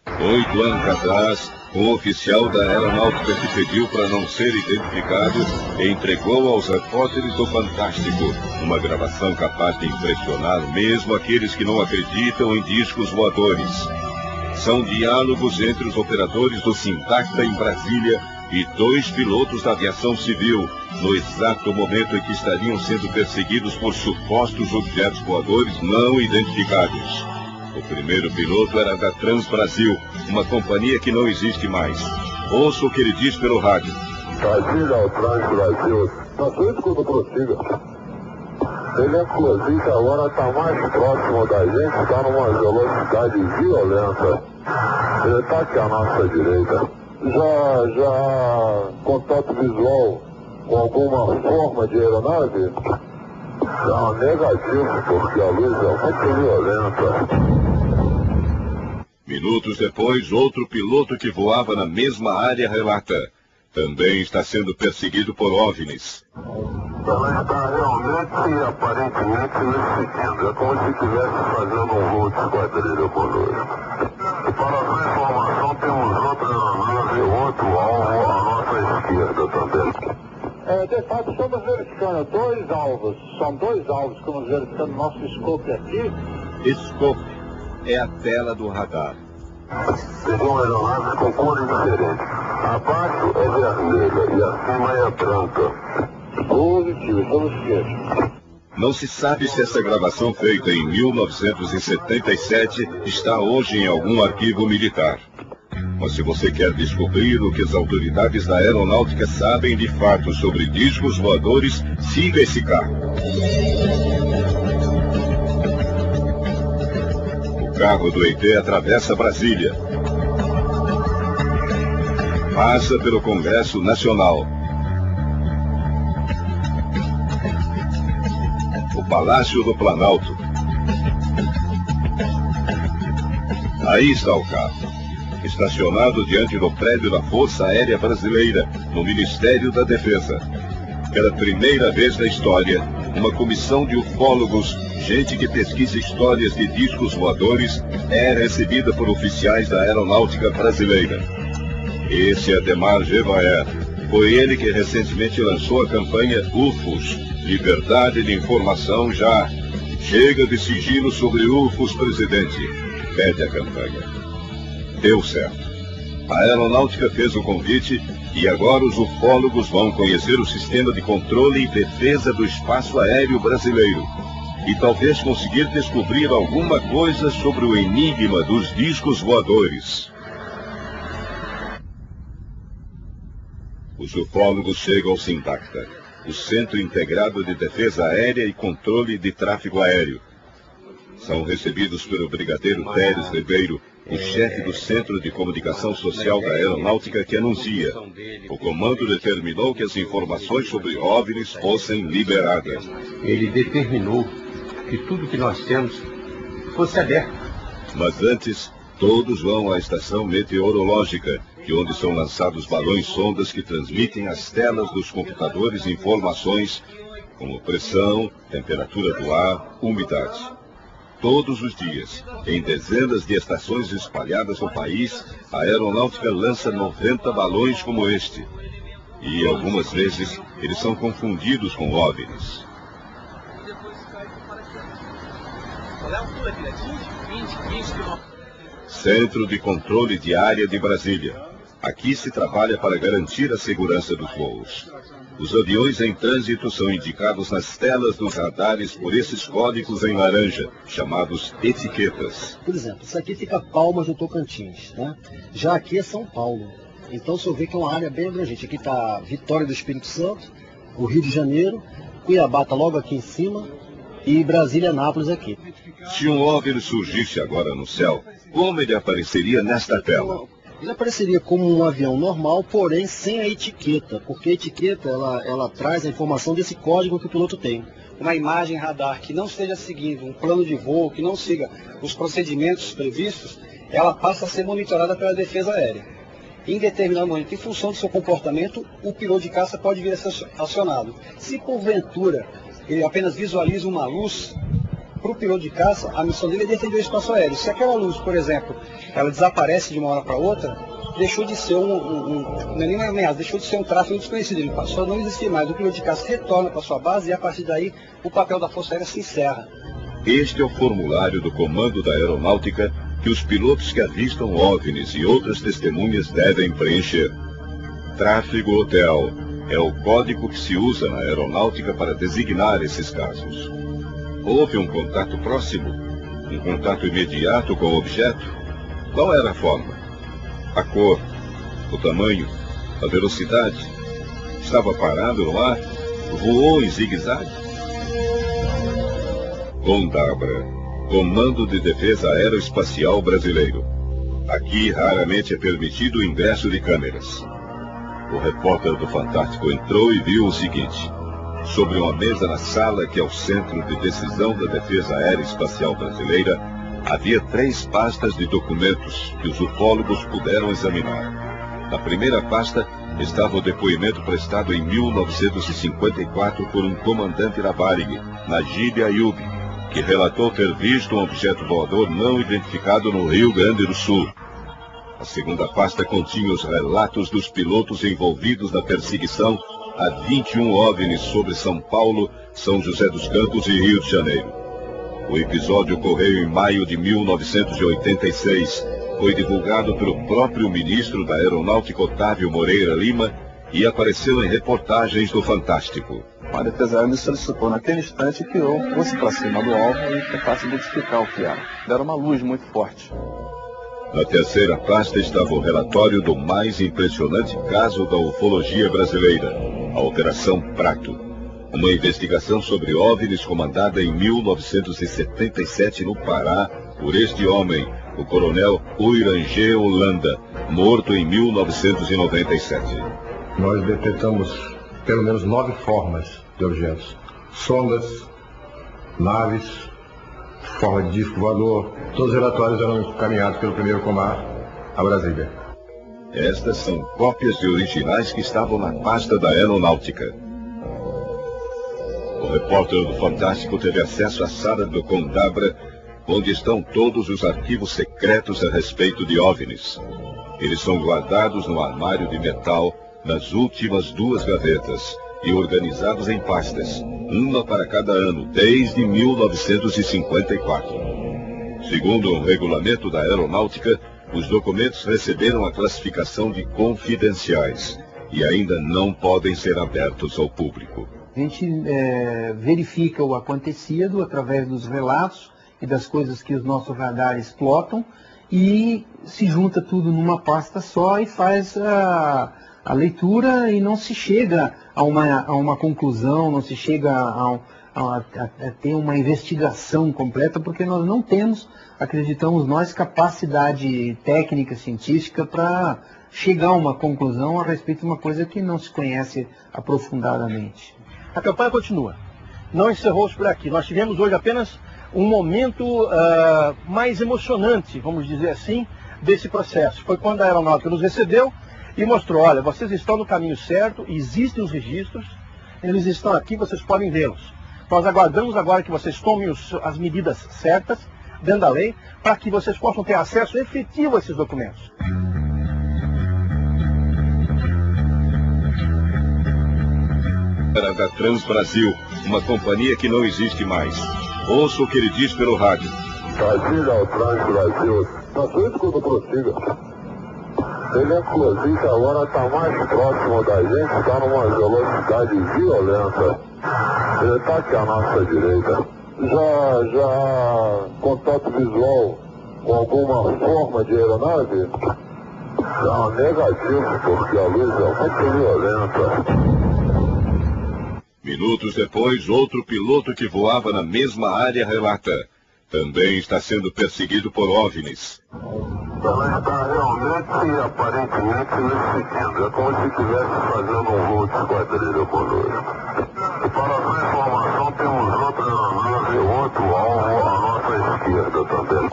8 anos atrás, um oficial da aeronáutica que pediu para não ser identificado entregou aos repórteres do Fantástico uma gravação capaz de impressionar mesmo aqueles que não acreditam em discos voadores. São diálogos entre os operadores do Sintacta em Brasília e 2 pilotos da aviação civil, no exato momento em que estariam sendo perseguidos por supostos objetos voadores não identificados. O primeiro piloto era da Transbrasil, uma companhia que não existe mais. Ouça o que ele diz pelo rádio. Brasília ao Transbrasil. Isso quando prossiga. Ele, inclusive, agora está mais próximo da gente, está numa velocidade violenta. Ele está aqui à nossa direita. Já contato visual com alguma forma de aeronave? Não, negativo, porque a luz é muito violenta. Minutos depois, outro piloto que voava na mesma área relata. Também está sendo perseguido por OVNIs. Ela está realmente e aparentemente nesse sentido. É como se estivesse fazendo um voo de esquadrilha conosco. E para a sua informação, temos outra nave, outro alvo à nossa esquerda também. De fato, estamos verificando 2 alvos. São 2 alvos que estamos verificando no nosso scope aqui. Scope é a tela do radar. Seriam aeronaves com cores diferentes. Abaixo é vermelha e acima é branca. Positivo, estamos quietos. Não se sabe se essa gravação feita em 1977 está hoje em algum arquivo militar. Mas se você quer descobrir o que as autoridades da aeronáutica sabem de fato sobre discos voadores, siga esse carro. O carro do ET atravessa Brasília. Passa pelo Congresso Nacional. O Palácio do Planalto. Aí está o carro, estacionado diante do prédio da Força Aérea Brasileira, no Ministério da Defesa. Pela primeira vez na história, uma comissão de ufólogos, gente que pesquisa histórias de discos voadores, é recebida por oficiais da Aeronáutica Brasileira. Esse é Ademar Gevaert. Foi ele que recentemente lançou a campanha UFOS, Liberdade de Informação Já. Chega de sigilo sobre UFOS, presidente. Pede a campanha. Deu certo. A aeronáutica fez o convite e agora os ufólogos vão conhecer o sistema de controle e defesa do espaço aéreo brasileiro. E talvez conseguir descobrir alguma coisa sobre o enigma dos discos voadores. Os ufólogos chegam ao Sintacta, o Centro Integrado de Defesa Aérea e Controle de Tráfego Aéreo. São recebidos pelo brigadeiro Teres Ribeiro, o chefe do Centro de Comunicação Social da Aeronáutica, que anuncia: o comando determinou que as informações sobre OVNIs fossem liberadas. Ele determinou que tudo que nós temos fosse aberto. Mas antes, todos vão à estação meteorológica, de onde são lançados balões-sondas que transmitem às telas dos computadores informações como pressão, temperatura do ar, umidade. Todos os dias, em dezenas de estações espalhadas no país, a aeronáutica lança 90 balões como este. E algumas vezes, eles são confundidos com OVNIs. Centro de Controle de Área de Brasília. Aqui se trabalha para garantir a segurança dos voos. Os aviões em trânsito são indicados nas telas dos radares por esses códigos em laranja, chamados etiquetas. Por exemplo, isso aqui fica Palmas do Tocantins, né? Já aqui é São Paulo. Então você vê que é uma área bem abrangente. Aqui está Vitória do Espírito Santo, o Rio de Janeiro, Cuiabá está logo aqui em cima e Brasília, Anápolis aqui. Se um OVNI surgisse agora no céu, como ele apareceria nesta tela? Ele apareceria como um avião normal, porém sem a etiqueta, porque a etiqueta ela traz a informação desse código que o piloto tem. Uma imagem radar que não esteja seguindo um plano de voo, que não siga os procedimentos previstos, ela passa a ser monitorada pela Defesa Aérea. Em determinado momento, em função do seu comportamento, o piloto de caça pode vir a ser acionado. Se porventura ele apenas visualiza uma luz, para o piloto de caça, a missão dele é defender o espaço aéreo. Se aquela luz, por exemplo, ela desaparece de uma hora para outra, deixou de ser não é nem uma ameaça, deixou de ser um tráfego desconhecido, ele passou a não existir mais. O piloto de caça retorna para sua base e a partir daí o papel da Força Aérea se encerra. Este é o formulário do Comando da Aeronáutica que os pilotos que avistam OVNIs e outras testemunhas devem preencher. Tráfego hotel é o código que se usa na aeronáutica para designar esses casos. Houve um contato próximo? Um contato imediato com o objeto? Qual era a forma? A cor? O tamanho? A velocidade? Estava parado no ar? Voou em zigue-zague? CONDABRA, Comando de Defesa Aeroespacial Brasileiro. Aqui raramente é permitido o ingresso de câmeras. O repórter do Fantástico entrou e viu o seguinte. Sobre uma mesa na sala, que é o centro de decisão da Defesa Aeroespacial Brasileira, havia 3 pastas de documentos que os ufólogos puderam examinar. Na primeira pasta estava o depoimento prestado em 1954 por um comandante da Varig, Najib Ayub, que relatou ter visto um objeto voador não identificado no Rio Grande do Sul. A segunda pasta continha os relatos dos pilotos envolvidos na perseguição a 21 OVNIs sobre São Paulo, São José dos Campos e Rio de Janeiro. O episódio ocorreu em maio de 1986, foi divulgado pelo próprio ministro da Aeronáutica Otávio Moreira Lima e apareceu em reportagens do Fantástico. A defesa aérea me solicitou naquele instante que eu fosse para cima do alvo e tentasse identificar o que era. Deram uma luz muito forte. Na terceira pasta estava o relatório do mais impressionante caso da ufologia brasileira, a Operação Prato. Uma investigação sobre OVNIs comandada em 1977 no Pará por este homem, o coronel Uirangê Holanda, morto em 1997. Nós detectamos pelo menos 9 formas de objetos. Sondas, naves, forma de disco voador. Todos os relatórios eram encaminhados pelo primeiro comando a Brasília. Estas são cópias de originais que estavam na pasta da Aeronáutica. O repórter do Fantástico teve acesso à sala do CONDABRA, onde estão todos os arquivos secretos a respeito de OVNIs. Eles são guardados no armário de metal, nas últimas 2 gavetas, e organizados em pastas, uma para cada ano, desde 1954. Segundo o regulamento da Aeronáutica, os documentos receberam a classificação de confidenciais e ainda não podem ser abertos ao público. A gente verifica o acontecido através dos relatos e das coisas que os nossos radares plotam e se junta tudo numa pasta só e faz a leitura e não se chega a uma conclusão, não se chega a ter uma investigação completa, porque nós não temos, acreditamos nós, capacidade técnica, científica para chegar a uma conclusão a respeito de uma coisa que não se conhece aprofundadamente. A campanha continua. Não encerrou-se por aqui. Nós tivemos hoje apenas um momento mais emocionante, vamos dizer assim, desse processo. Foi quando a aeronáutica nos recebeu e mostrou, olha, vocês estão no caminho certo, existem os registros, eles estão aqui, vocês podem vê-los. Nós aguardamos agora que vocês tomem as medidas certas, dentro da lei, para que vocês possam ter acesso efetivo a esses documentos. Era da Transbrasil, uma companhia que não existe mais. Ouça o que ele diz pelo rádio. Brasília ao Transbrasil. Tá doido quando prossiga. Ele, inclusive, agora está mais próximo da gente, está numa velocidade violenta. Ele está aqui à nossa direita. Já contato visual com alguma forma de aeronave? Não, negativo, porque a luz é muito violenta. Minutos depois, outro piloto que voava na mesma área relata. Também está sendo perseguido por OVNIs. Ela está realmente, aparentemente, nos seguindo. É como se estivesse fazendo um voo de esquadrilha conosco. E para a sua informação, temos outra nave, outro alvo à nossa esquerda também.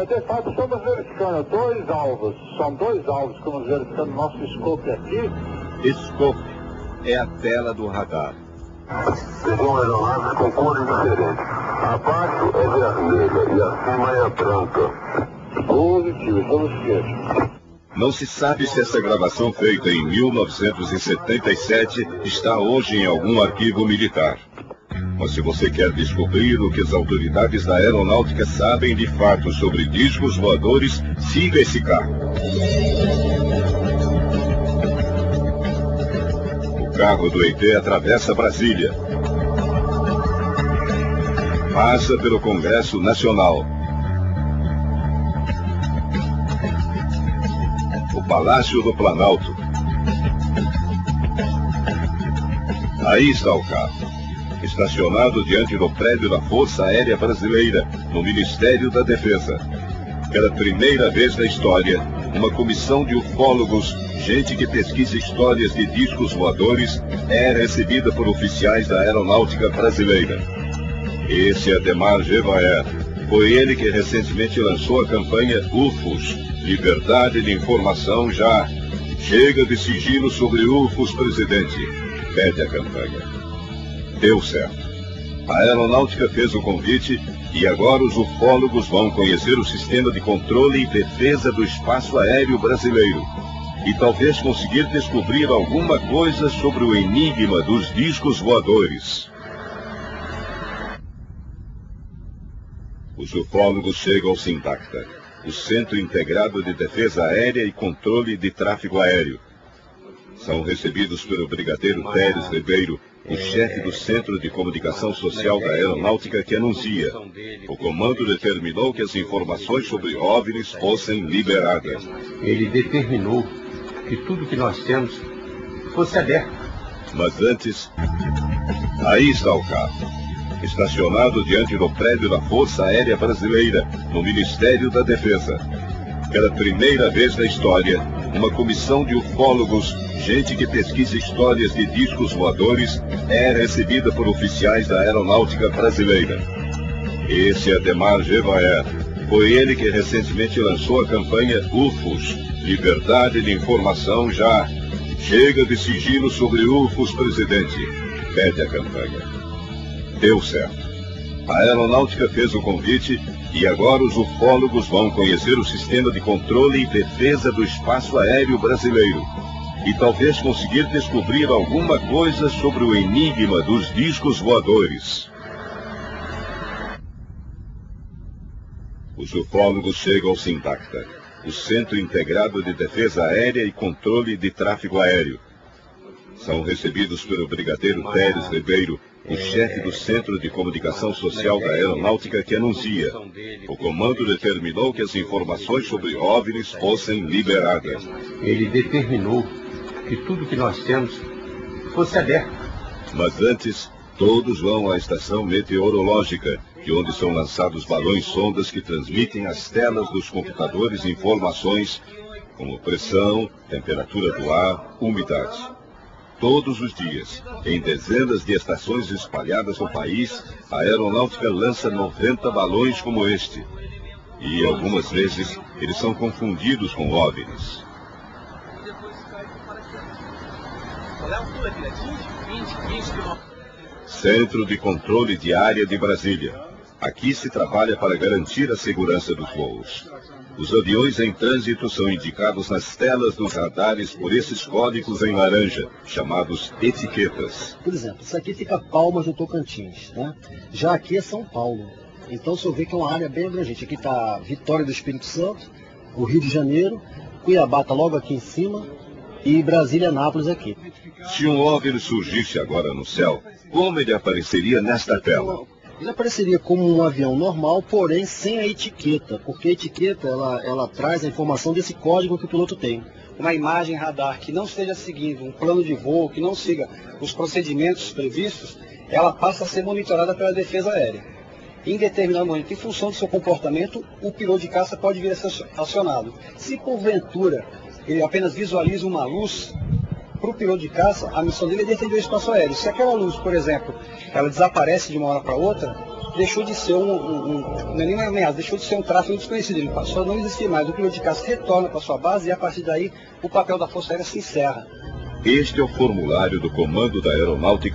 De fato, estamos verificando 2 alvos. São 2 alvos que estamos verificando no nosso scope aqui. Scope é a tela do radar. Seriam aeronaves com cores diferentes. Abaixo é vermelha e acima é branca. Positivo, estamos cientes. Não se sabe se essa gravação feita em 1977 está hoje em algum arquivo militar. Mas se você quer descobrir o que as autoridades da aeronáutica sabem de fato sobre discos voadores, siga esse carro. O carro do ET atravessa Brasília. Passa pelo Congresso Nacional. O Palácio do Planalto. Aí está o carro, estacionado diante do prédio da Força Aérea Brasileira, no Ministério da Defesa. Pela primeira vez na história, uma comissão de ufólogos, gente que pesquisa histórias de discos voadores, é recebida por oficiais da aeronáutica brasileira. Esse é Ademar Gevaert. Foi ele que recentemente lançou a campanha UFOS, Liberdade de Informação Já. Chega de sigilo sobre UFOS, presidente. Pede a campanha. Deu certo. A aeronáutica fez o convite e agora os ufólogos vão conhecer o sistema de controle e defesa do espaço aéreo brasileiro. E talvez conseguir descobrir alguma coisa sobre o enigma dos discos voadores. Os ufólogos chegam ao Sintacta, o Centro Integrado de Defesa Aérea e Controle de Tráfego Aéreo. São recebidos pelo brigadeiro Teres Ribeiro, o chefe do Centro de Comunicação Social da Aeronáutica, que anuncia: o comando determinou que as informações sobre OVNIs fossem liberadas. Ele determinou que tudo que nós temos fosse aberto. Mas antes, aí está o carro, estacionado diante do prédio da Força Aérea Brasileira, no Ministério da Defesa. Pela primeira vez na história, uma comissão de ufólogos, gente que pesquisa histórias de discos voadores, é recebida por oficiais da aeronáutica brasileira. Esse é Ademar Gevaert. Foi ele que recentemente lançou a campanha UFOS, Liberdade de Informação Já. Chega de sigilo sobre UFOS, presidente. Pede a campanha. Deu certo. A aeronáutica fez o convite e agora os ufólogos vão conhecer o sistema de controle e defesa do espaço aéreo brasileiro. E talvez conseguir descobrir alguma coisa sobre o enigma dos discos voadores. Os ufólogos chegam ao Sintacta, o Centro Integrado de Defesa Aérea e Controle de Tráfego Aéreo. São recebidos pelo brigadeiro Teres Ribeiro, o chefe do Centro de Comunicação Social da Aeronáutica, que anuncia: o comando determinou que as informações sobre OVNIs fossem liberadas. Ele determinou que tudo que nós temos fosse aberto. Mas antes, todos vão à estação meteorológica, de onde são lançados balões sondas que transmitem às telas dos computadores informações como pressão, temperatura do ar, umidade. Todos os dias, em dezenas de estações espalhadas no país, a aeronáutica lança 90 balões como este. E algumas vezes, eles são confundidos com OVNIs. Centro de Controle de Área de Brasília. Aqui se trabalha para garantir a segurança dos voos. Os aviões em trânsito são indicados nas telas dos radares por esses códigos em laranja, chamados etiquetas. Por exemplo, isso aqui fica Palmas do Tocantins, né? Já aqui é São Paulo. Então você vê que é uma área bem abrangente. Aqui está Vitória do Espírito Santo, o Rio de Janeiro, Cuiabá está logo aqui em cima e Brasília, Anápolis aqui. Se um OVNI surgisse agora no céu, como ele apareceria nesta tela? Ele apareceria como um avião normal, porém sem a etiqueta, porque a etiqueta ela traz a informação desse código que o piloto tem. Uma imagem radar que não esteja seguindo um plano de voo, que não siga os procedimentos previstos, ela passa a ser monitorada pela defesa aérea. Em determinado momento, em função do seu comportamento, o piloto de caça pode vir a ser acionado. Se porventura ele apenas visualiza uma luz, para o piloto de caça, a missão dele é defender o espaço aéreo. Se aquela luz, por exemplo, ela desaparece de uma hora para outra, deixou de ser não é nem uma ameaça, deixou de ser um tráfego desconhecido. Ele passou a não existir mais. O piloto de caça retorna para sua base e a partir daí o papel da Força Aérea se encerra. Este é o formulário do Comando da Aeronáutica